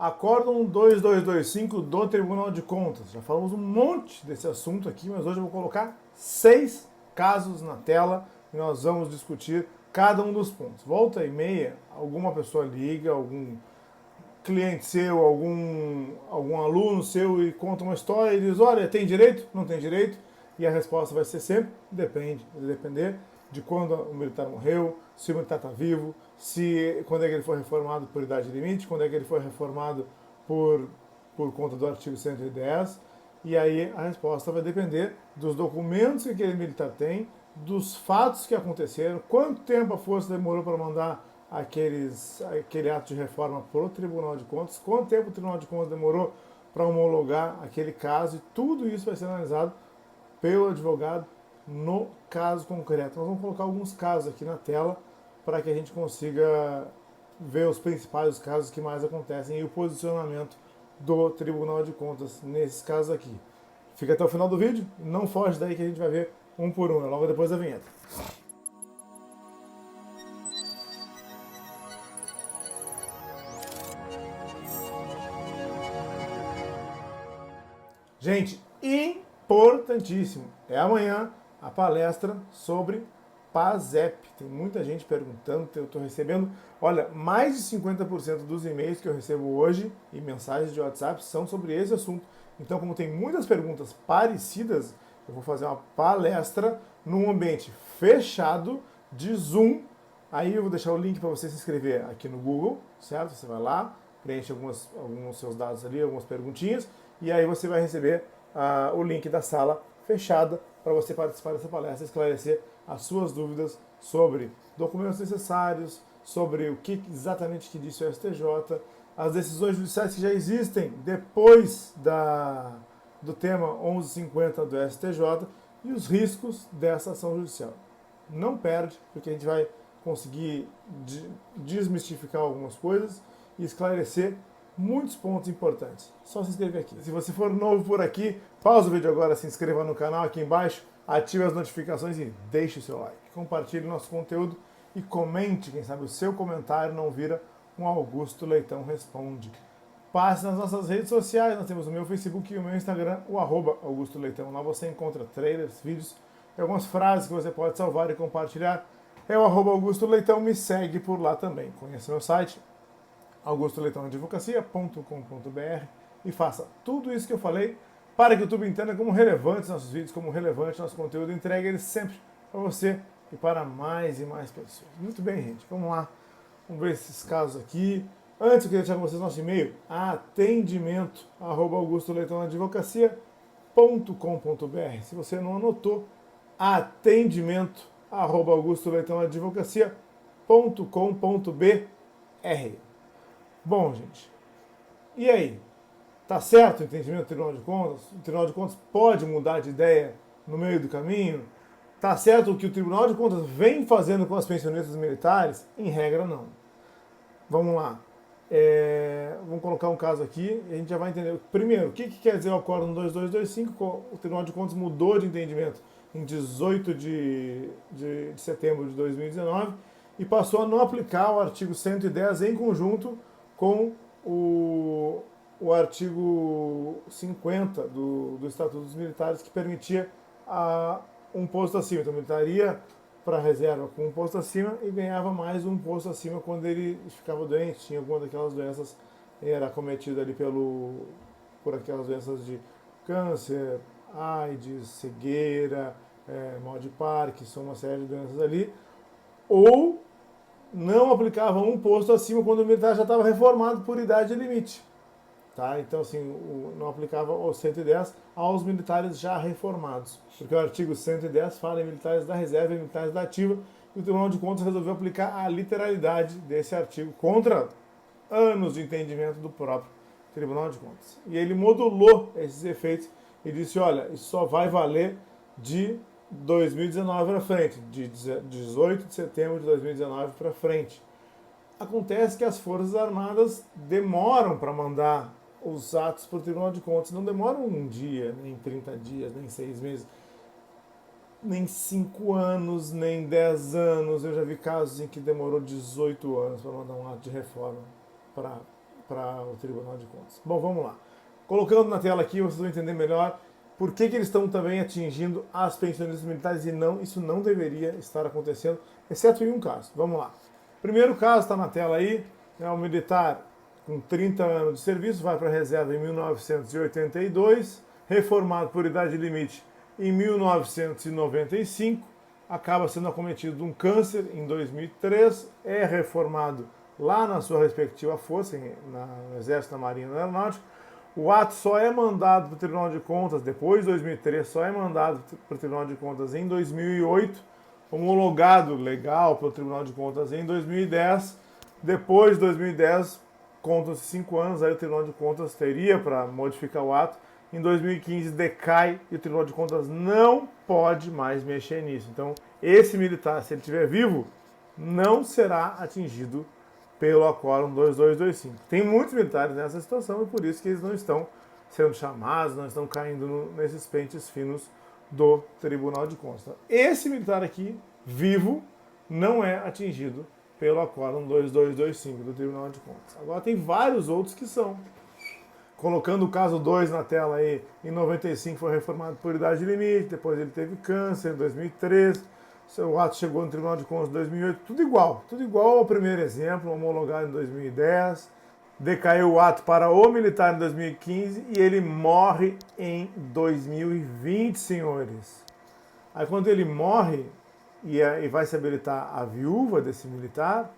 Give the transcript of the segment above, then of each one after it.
Acórdão 2225 do Tribunal de Contas. Já falamos um monte desse assunto aqui, mas hoje eu vou colocar 6 casos na tela e nós vamos discutir cada um dos pontos. Volta e meia, alguma pessoa liga, algum cliente seu, algum aluno seu e conta uma história e diz, olha, tem direito? Não tem direito? E a resposta vai ser sempre, depende. Vai depender de quando o militar morreu, se o militar está vivo, quando é que ele foi reformado por idade limite, quando é que ele foi reformado por conta do artigo 110. E aí a resposta vai depender dos documentos que aquele militar tem, dos fatos que aconteceram, quanto tempo a força demorou para mandar aquele ato de reforma para o Tribunal de Contas, quanto tempo o Tribunal de Contas demorou para homologar aquele caso, e tudo isso vai ser analisado pelo advogado no caso concreto. Nós vamos colocar alguns casos aqui na tela para que a gente consiga ver os principais casos que mais acontecem e o posicionamento do Tribunal de Contas nesses casos aqui. Fica até o final do vídeo, não foge daí que a gente vai ver um por um, logo depois da vinheta. Gente, importantíssimo, é amanhã a palestra sobre PASEP. Tem muita gente perguntando, eu estou recebendo, olha, mais de 50% dos e-mails que eu recebo hoje e mensagens de WhatsApp são sobre esse assunto. Então, como tem muitas perguntas parecidas, eu vou fazer uma palestra num ambiente fechado de Zoom. Aí eu vou deixar o link para você se inscrever aqui no Google, certo? Você vai lá, preenche alguns seus dados ali, algumas perguntinhas, e aí você vai receber o link da sala fechada para você participar dessa palestra, esclarecer as suas dúvidas sobre documentos necessários, sobre o que exatamente que disse o STJ, as decisões judiciais que já existem depois do tema 1150 do STJ e os riscos dessa ação judicial. Não perde, porque a gente vai conseguir desmistificar algumas coisas e esclarecer muitos pontos importantes. Só se inscrever aqui. Se você for novo por aqui, pausa o vídeo agora, se inscreva no canal aqui embaixo, ative as notificações e deixe o seu like. Compartilhe nosso conteúdo e comente, quem sabe o seu comentário não vira um Augusto Leitão Responde. Passe nas nossas redes sociais, nós temos o meu Facebook e o meu Instagram, o @Augusto Leitão. Lá você encontra trailers, vídeos e algumas frases que você pode salvar e compartilhar. É o @Augusto Leitão, me segue por lá também. Conheça meu site, augustoleitãoadvocacia.com.br, e faça tudo isso que eu falei para que o YouTube entenda como relevantes nossos vídeos, como relevante nosso conteúdo, entregue ele sempre para você e para mais e mais pessoas. Muito bem, gente, vamos lá, vamos ver esses casos aqui. Antes eu queria deixar com vocês nosso e-mail, atendimento@augustoleitãoadvocacia.com.br. Se você não anotou, atendimento@augustoleitãoadvocacia.com.br. Bom, gente, e aí? Tá certo o entendimento do Tribunal de Contas? O Tribunal de Contas pode mudar de ideia no meio do caminho? Tá certo o que o Tribunal de Contas vem fazendo com as pensionistas militares? Em regra, não. Vamos lá. Vamos colocar um caso aqui e a gente já vai entender. Primeiro, o que quer dizer o Acórdão 2225? O Tribunal de Contas mudou de entendimento em 18 de setembro de 2019 e passou a não aplicar o artigo 110 em conjunto com o artigo 50 do Estatuto dos Militares, que permitia um posto acima. Então, o militar ia para a reserva com um posto acima e ganhava mais um posto acima quando ele ficava doente, tinha alguma daquelas doenças, era acometido ali por aquelas doenças de câncer, AIDS, cegueira, mal de Parkinson, uma série de doenças ali, ou não aplicava um posto acima quando o militar já estava reformado por idade limite. Tá? Então, assim, não aplicava o 110 aos militares já reformados, porque o artigo 110 fala em militares da reserva e militares da ativa, e o Tribunal de Contas resolveu aplicar a literalidade desse artigo contra anos de entendimento do próprio Tribunal de Contas. E ele modulou esses efeitos e disse, olha, isso só vai valer de 2019 para frente, de 18 de setembro de 2019 para frente. Acontece que as Forças Armadas demoram para mandar os atos para o Tribunal de Contas. Não demoram um dia, nem 30 dias, nem 6 meses, nem 5 anos, nem 10 anos. Eu já vi casos em que demorou 18 anos para mandar um ato de reforma para para o Tribunal de Contas. Bom, vamos lá. Colocando na tela aqui, vocês vão entender melhor por que eles estão também atingindo as pensionistas militares e não, isso não deveria estar acontecendo, exceto em um caso. Vamos lá. Primeiro caso está na tela aí, é um militar com 30 anos de serviço, vai para a reserva em 1982, reformado por idade limite em 1995, acaba sendo acometido de um câncer em 2003, é reformado lá na sua respectiva força, no Exército, na Marinha e na Aeronáutica. O ato só é mandado para o Tribunal de Contas, depois de 2003, só é mandado para o Tribunal de Contas em 2008, homologado legal pelo Tribunal de Contas em 2010. Depois de 2010, contam-se 5 anos, aí o Tribunal de Contas teria para modificar o ato. Em 2015 decai e o Tribunal de Contas não pode mais mexer nisso. Então, esse militar, se ele estiver vivo, não será atingido pelo Acórdão 2225. Tem muitos militares nessa situação e por isso que eles não estão sendo chamados, não estão caindo nesses pentes finos do Tribunal de Contas. Esse militar aqui, vivo, não é atingido pelo Acórdão 2225 do Tribunal de Contas. Agora tem vários outros que são. Colocando o caso 2 na tela aí, em 95 foi reformado por idade limite, depois ele teve câncer em 2003, o ato chegou no Tribunal de Contas em 2008, tudo igual ao primeiro exemplo, homologado em 2010, decaiu o ato para o militar em 2015 e ele morre em 2020, senhores. Aí quando ele morre e vai se habilitar a viúva desse militar,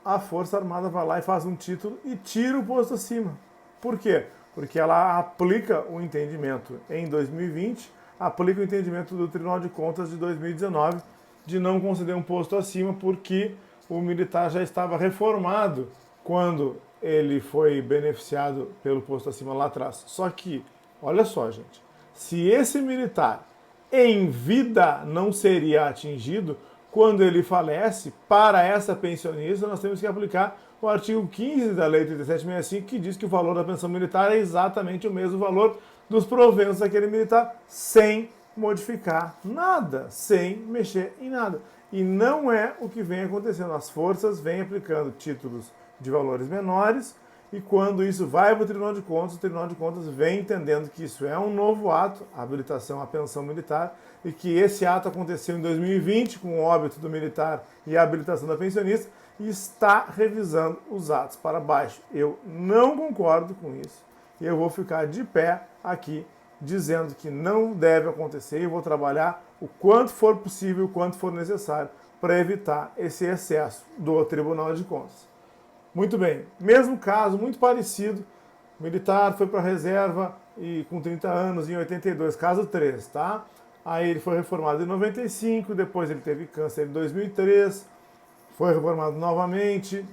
a Força Armada vai lá e faz um título e tira o posto acima. Por quê? Porque ela aplica o entendimento em 2020, aplica o entendimento do Tribunal de Contas de 2019 de não conceder um posto acima porque o militar já estava reformado quando ele foi beneficiado pelo posto acima lá atrás. Só que, olha só, gente, se esse militar em vida não seria atingido, quando ele falece, para essa pensionista, nós temos que aplicar o artigo 15 da Lei 3765, que diz que o valor da pensão militar é exatamente o mesmo valor dos proventos daquele militar, sem modificar nada, sem mexer em nada. E não é o que vem acontecendo. As forças vêm aplicando títulos de valores menores, e quando isso vai para o Tribunal de Contas, o Tribunal de Contas vem entendendo que isso é um novo ato, a habilitação à pensão militar, e que esse ato aconteceu em 2020, com o óbito do militar e a habilitação da pensionista, e está revisando os atos para baixo. Eu não concordo com isso, e eu vou ficar de pé aqui, dizendo que não deve acontecer, e vou trabalhar o quanto for possível, o quanto for necessário, para evitar esse excesso do Tribunal de Contas. Muito bem, mesmo caso, muito parecido, o militar foi para a reserva e com 30 anos em 82, caso 3, tá? Aí ele foi reformado em 95, depois ele teve câncer em 2003, foi reformado novamente,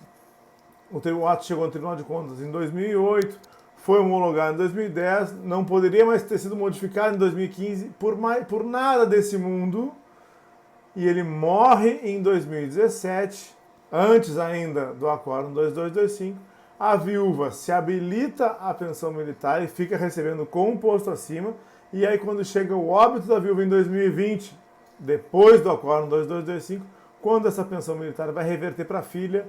o ato chegou no Tribunal de Contas em 2008, foi homologado em 2010, não poderia mais ter sido modificado em 2015 por nada desse mundo, e ele morre em 2017, antes ainda do Acórdão 2225, a viúva se habilita à pensão militar e fica recebendo com um posto acima, e aí quando chega o óbito da viúva em 2020, depois do Acórdão 2225, quando essa pensão militar vai reverter para a filha,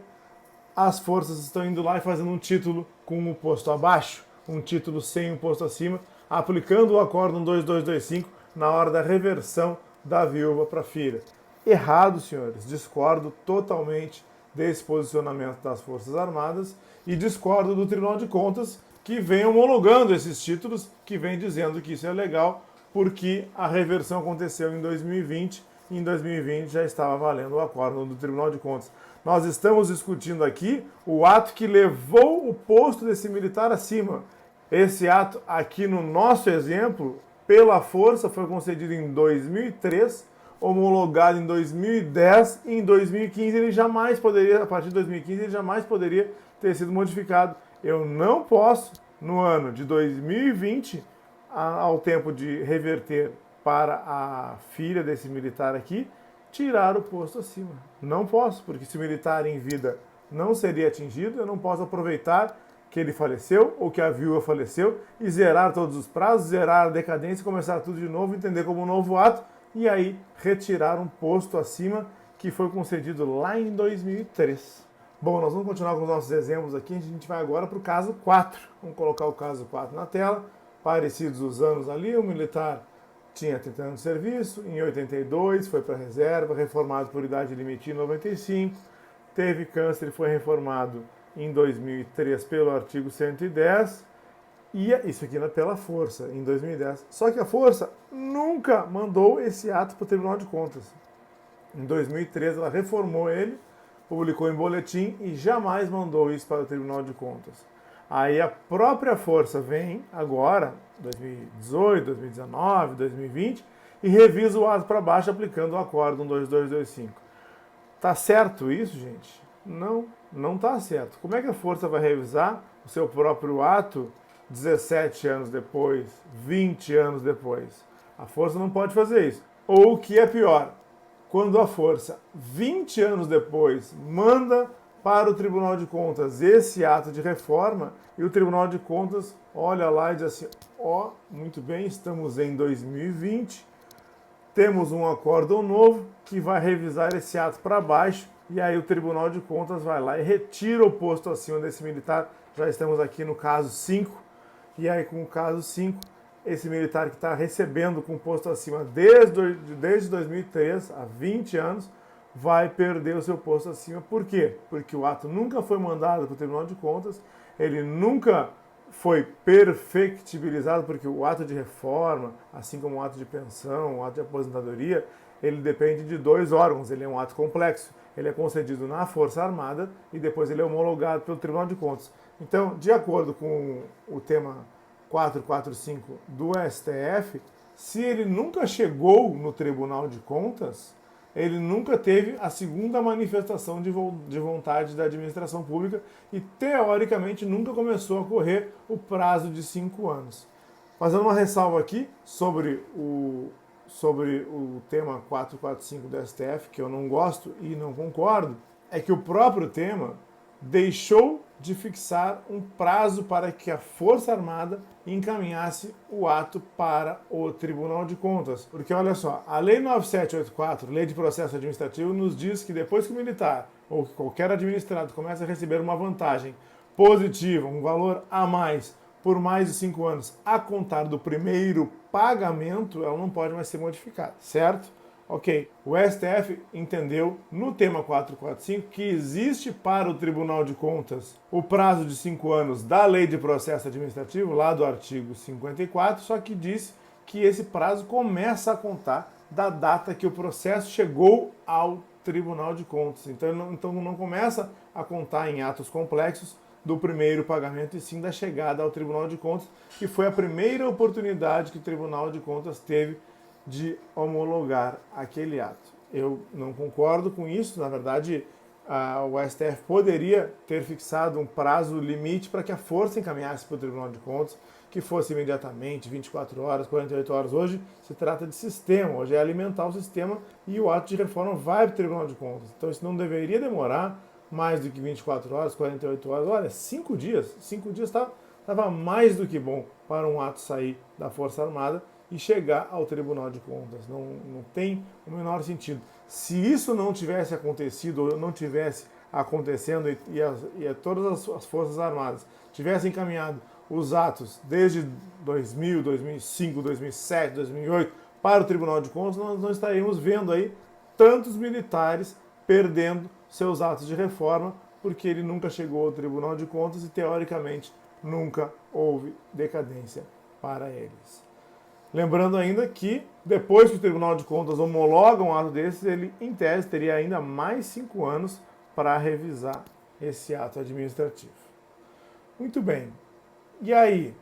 as forças estão indo lá e fazendo um título com o posto abaixo, um título sem o posto acima, aplicando o Acórdão 2225 na hora da reversão da viúva para a filha. Errado, senhores, discordo totalmente desse posicionamento das Forças Armadas e discordo do Tribunal de Contas, que vem homologando esses títulos, que vem dizendo que isso é legal, porque a reversão aconteceu em 2020 e em 2020 já estava valendo o acórdão do Tribunal de Contas. Nós estamos discutindo aqui o ato que levou o posto desse militar acima. Esse ato aqui no nosso exemplo, pela força, foi concedido em 2003, homologado em 2010 e em 2015 ele jamais poderia, a partir de 2015 ele jamais poderia ter sido modificado. Eu não posso, no ano de 2020, ao tempo de reverter para a filha desse militar aqui, tirar o posto acima. Não posso, porque se o militar em vida não seria atingido, eu não posso aproveitar que ele faleceu ou que a viúva faleceu e zerar todos os prazos, zerar a decadência, começar tudo de novo, entender como um novo ato e aí retirar um posto acima que foi concedido lá em 2003. Bom, nós vamos continuar com os nossos exemplos aqui. A gente vai agora para o caso 4. Vamos colocar o caso 4 na tela. Parecidos os anos ali, o militar tinha 30 anos de serviço, em 82 foi para a reserva, reformado por idade limite em 95, teve câncer e foi reformado em 2003 pelo artigo 110, e isso aqui pela Força, em 2010. Só que a Força nunca mandou esse ato para o Tribunal de Contas. Em 2013 ela reformou ele, publicou em boletim e jamais mandou isso para o Tribunal de Contas. Aí a própria Força vem agora, 2018, 2019, 2020, e revisa o ato para baixo aplicando o Acórdão 2225. Tá certo isso, gente? Não, não tá certo. Como é que a Força vai revisar o seu próprio ato 17 anos depois, 20 anos depois? A Força não pode fazer isso. Ou o que é pior, quando a Força, 20 anos depois, manda para o Tribunal de Contas esse ato de reforma e o Tribunal de Contas olha lá e diz assim, ó, muito bem, estamos em 2020, temos um acórdão novo que vai revisar esse ato para baixo e aí o Tribunal de Contas vai lá e retira o posto acima desse militar. Já estamos aqui no caso 5 e aí com o caso 5, esse militar que está recebendo com posto acima desde 2003, há 20 anos, vai perder o seu posto acima. Por quê? Porque o ato nunca foi mandado para o Tribunal de Contas, ele nunca foi perfectibilizado, porque o ato de reforma, assim como o ato de pensão, o ato de aposentadoria, ele depende de 2 órgãos, ele é um ato complexo. Ele é concedido na Força Armada e depois ele é homologado pelo Tribunal de Contas. Então, de acordo com o tema 445 do STF, se ele nunca chegou no Tribunal de Contas, ele nunca teve a segunda manifestação de vontade da administração pública e, teoricamente, nunca começou a correr o prazo de 5 anos. Fazendo uma ressalva aqui sobre o tema 445 do STF, que eu não gosto e não concordo, é que o próprio tema deixou de fixar um prazo para que a Força Armada encaminhasse o ato para o Tribunal de Contas. Porque olha só, a Lei 9784, Lei de Processo Administrativo, nos diz que depois que o militar ou que qualquer administrado começa a receber uma vantagem positiva, um valor a mais, por mais de 5 anos, a contar do primeiro pagamento, ela não pode mais ser modificada, certo? Ok, o STF entendeu no tema 445 que existe para o Tribunal de Contas o prazo de 5 anos da Lei de Processo Administrativo, lá do artigo 54, só que disse que esse prazo começa a contar da data que o processo chegou ao Tribunal de Contas. Então não começa a contar em atos complexos do primeiro pagamento, e sim da chegada ao Tribunal de Contas, que foi a primeira oportunidade que o Tribunal de Contas teve de homologar aquele ato. Eu não concordo com isso. Na verdade, o STF poderia ter fixado um prazo limite para que a Força encaminhasse para o Tribunal de Contas, que fosse imediatamente, 24 horas, 48 horas. Hoje se trata de sistema, hoje é alimentar o sistema e o ato de reforma vai para o Tribunal de Contas. Então isso não deveria demorar mais do que 24 horas, 48 horas. Olha, 5 dias. 5 dias estava mais do que bom para um ato sair da Força Armada e chegar ao Tribunal de Contas. Não tem o menor sentido. Se isso não tivesse acontecido, ou não tivesse acontecendo, e todas as Forças Armadas tivessem encaminhado os atos desde 2000, 2005, 2007, 2008 para o Tribunal de Contas, nós não estaríamos vendo aí tantos militares perdendo seus atos de reforma, porque ele nunca chegou ao Tribunal de Contas e, teoricamente, nunca houve decadência para eles. Lembrando ainda que, depois que o Tribunal de Contas homologa um ato desses, ele, em tese, teria ainda mais 5 anos para revisar esse ato administrativo. Muito bem. E aí,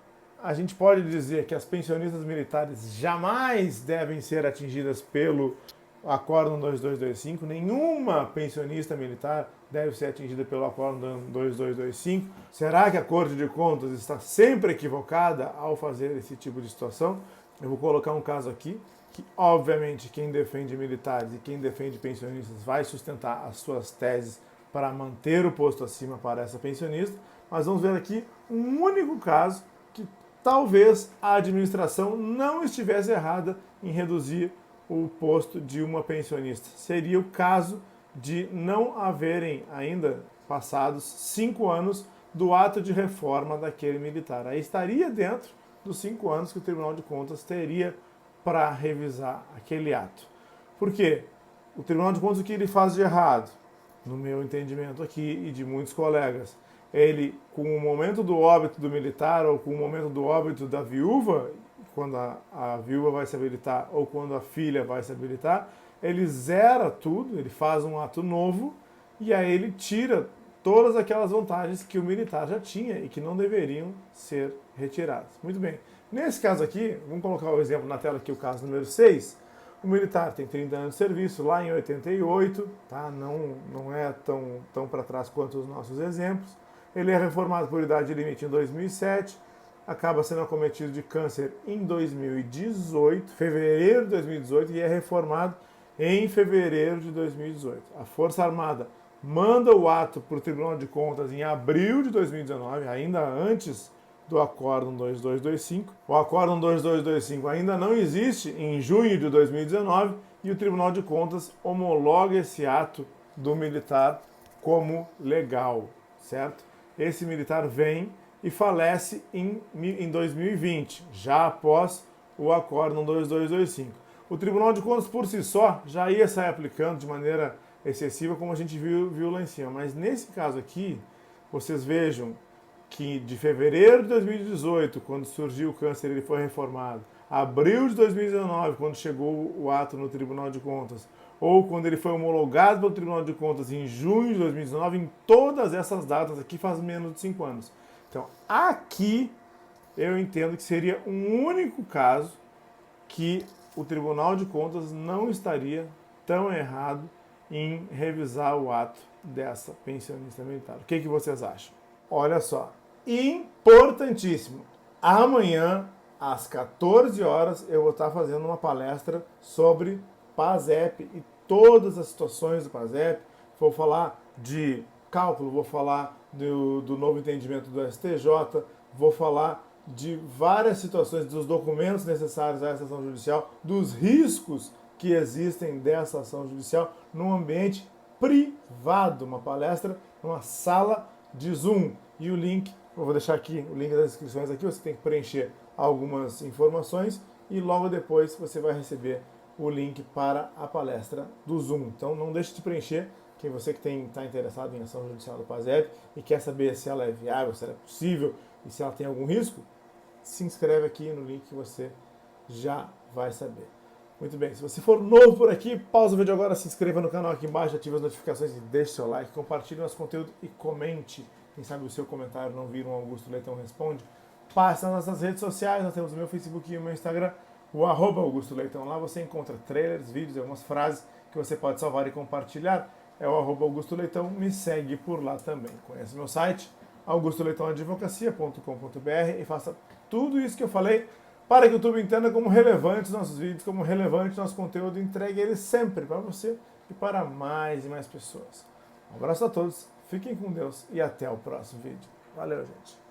a gente pode dizer que as pensionistas militares jamais devem ser atingidas pelo Acórdão 2225, nenhuma pensionista militar deve ser atingida pelo Acórdão 2225. Será que a Corte de Contas está sempre equivocada ao fazer esse tipo de situação? Eu vou colocar um caso aqui, que obviamente quem defende militares e quem defende pensionistas vai sustentar as suas teses para manter o posto acima para essa pensionista, mas vamos ver aqui um único caso que talvez a administração não estivesse errada em reduzir o posto de uma pensionista. Seria o caso de não haverem ainda, passados 5 anos do ato de reforma daquele militar. Aí estaria dentro dos 5 anos que o Tribunal de Contas teria para revisar aquele ato. Por quê? O Tribunal de Contas, o que ele faz de errado, no meu entendimento aqui e de muitos colegas, ele, com o momento do óbito do militar ou com o momento do óbito da viúva, quando a viúva vai se habilitar ou quando a filha vai se habilitar, ele zera tudo, ele faz um ato novo e aí ele tira todas aquelas vantagens que o militar já tinha e que não deveriam ser retiradas. Muito bem. Nesse caso aqui, vamos colocar o exemplo na tela aqui, o caso número 6. O militar tem 30 anos de serviço, lá em 88, tá? Não é tão para trás quanto os nossos exemplos. Ele é reformado por idade limite em 2007, acaba sendo acometido de câncer em 2018, fevereiro de 2018, e é reformado em fevereiro de 2018. A Força Armada manda o ato para o Tribunal de Contas em abril de 2019, ainda antes do Acórdão 2225. O Acórdão 2225 ainda não existe em junho de 2019 e o Tribunal de Contas homologa esse ato do militar como legal, certo? Esse militar vem e falece em 2020, já após o Acórdão 2225. O Tribunal de Contas, por si só, já ia sair aplicando de maneira excessiva, como a gente viu lá em cima. Mas nesse caso aqui, vocês vejam que de fevereiro de 2018, quando surgiu o câncer, ele foi reformado. Abril de 2019, quando chegou o ato no Tribunal de Contas, ou quando ele foi homologado pelo Tribunal de Contas em junho de 2019, em todas essas datas aqui faz menos de 5 anos. Então, aqui eu entendo que seria um único caso que o Tribunal de Contas não estaria tão errado em revisar o ato dessa pensionista militar. O que vocês acham? Olha só, importantíssimo. Amanhã, às 14 horas, eu vou estar fazendo uma palestra sobre PASEP e todas as situações do PASEP. Vou falar de cálculo, vou falar do novo entendimento do STJ, vou falar de várias situações, dos documentos necessários a essa ação judicial, dos riscos que existem dessa ação judicial num ambiente privado, uma palestra numa sala de Zoom. E o link, eu vou deixar aqui o link das inscrições aqui, você tem que preencher algumas informações e logo depois você vai receber o link para a palestra do Zoom. Então não deixe de preencher, quem você que está interessado em ação judicial do PASEP e quer saber se ela é viável, se ela é possível e se ela tem algum risco, se inscreve aqui no link que você já vai saber. Muito bem, se você for novo por aqui, pausa o vídeo agora, se inscreva no canal aqui embaixo, ative as notificações e deixe seu like, compartilhe nosso conteúdo e comente. Quem sabe o seu comentário não vira um Augusto Leitão Responde. Passe nas nossas redes sociais, nós temos o meu Facebook e o meu Instagram, o @Augusto Leitão. Lá você encontra trailers, vídeos, algumas frases que você pode salvar e compartilhar. É o @Augusto Leitão, me segue por lá também. Conhece meu site, augustoleitãoadvocacia.com.br e faça tudo isso que eu falei para que o YouTube entenda como relevantes nossos vídeos, como relevante nosso conteúdo, entregue ele sempre para você e para mais e mais pessoas. Um abraço a todos, fiquem com Deus e até o próximo vídeo. Valeu, gente!